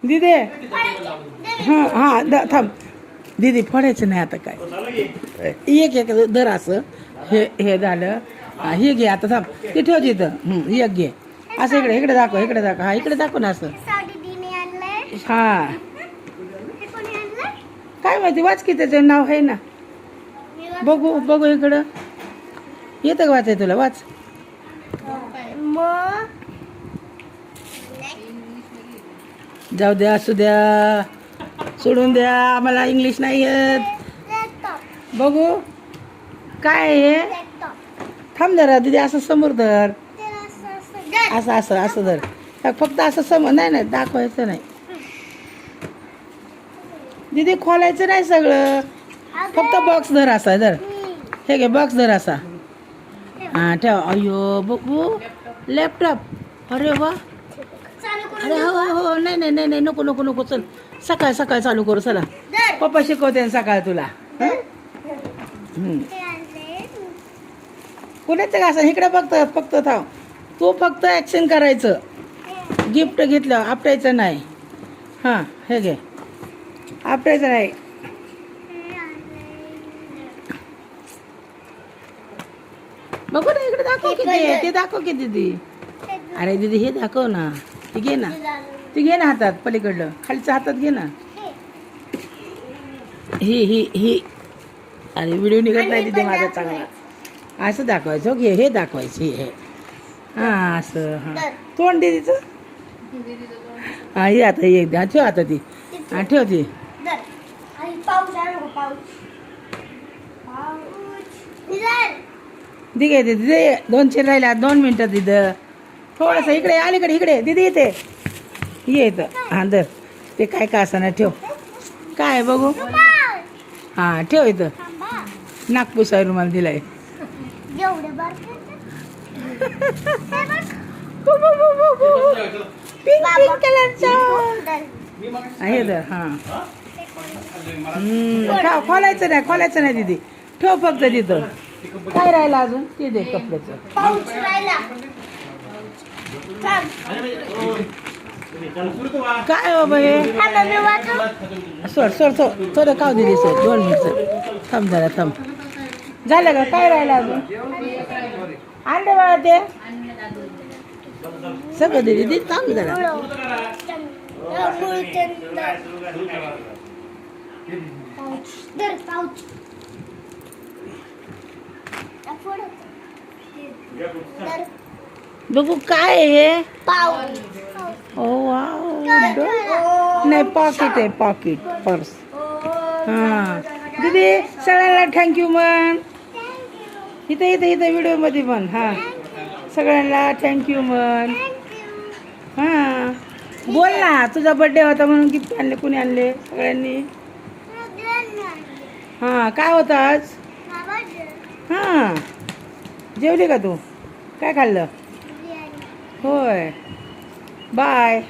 दिदे हां हां थांब दीदी फोडायचं नाही आता काय एक एक धर असं हे झालं हे घे आता थांब ते ठेव तिथं एक घे असं इकडे दाखव हा इकडे दाखव ना असं हा काय माहिती वाच की त्याचं नाव आहे ना बघू इकडं येतं का वाचाय तुला वाच जाऊ द्या असू द्या सोडून द्या आम्हाला इंग्लिश नाही येत बघू काय आहे थांब जरा दीदी असं समोर धर असं धर फक्त असं समोर नाही दाखवायचं नाही दीदी खोलायचं नाही सगळं फक्त बॉक्स धर असा धर हे घे बॉक्स धर असा हां ठेव अयो बघू लॅपटॉप अरे वा अरे हो नाही नको चल सकाळ चालू करू चला पप्पा शिकवते सकाळ तुला कुणाचं का असं इकडे फक्त थांब तू फक्त ॲक्शन करायचं गिफ्ट घेतलं आपटायचं नाही हां हे घे आपटायचं नाही बघू ना इकडे दाखव किती ते दाखव की दीदी अरे दीदी हे दाखव ना ते घे ना हातात पलीकडलं खालच्या हातात घे ना ही अरे व्हिडिओ निघत नाही तिथे माझा चांगला असं दाखवायचं घे हे दाखवायचं हे हां असं हां तोंड दीदीचं हां हे आता हे ठेव आता ती हां ठेव ती दिघे दीदी 2 चिर राहिला 2 मिनटं तिथं थोडंसं इकडे अलीकडे इकडे दीदी येते ये इथं हां दर ते काय का असं ना ठेव काय बघू हां ठेव इथं नागपूसा रुमाल दिलाय पिंक कलरचा आहे तर हां खोलायचं नाही दीदी ठेव फक्त तिथं काय राहिलं अजून ते दे कपड्याचं काय बाबा हे सोड थोडं काव दिली सर 2 मिनिट थांब जरा थांब झालं का काय राहिलं अजून अंडे बाळा ते सगळं दिली थांब जरा बघू काय आहे ओ वाव नाही पॉकेट पर्स हां दीदी सगळ्यांना थँक्यू म्हण इथं व्हिडिओमध्ये पण हां सगळ्यांना थँक्यू म्हण हां बोल ना तुझा बड्डे होता म्हणून गिफ्ट आणले कुणी आणले सगळ्यांनी हां काय होतं आज हां जेवली का तू काय खाल्लं होय बाय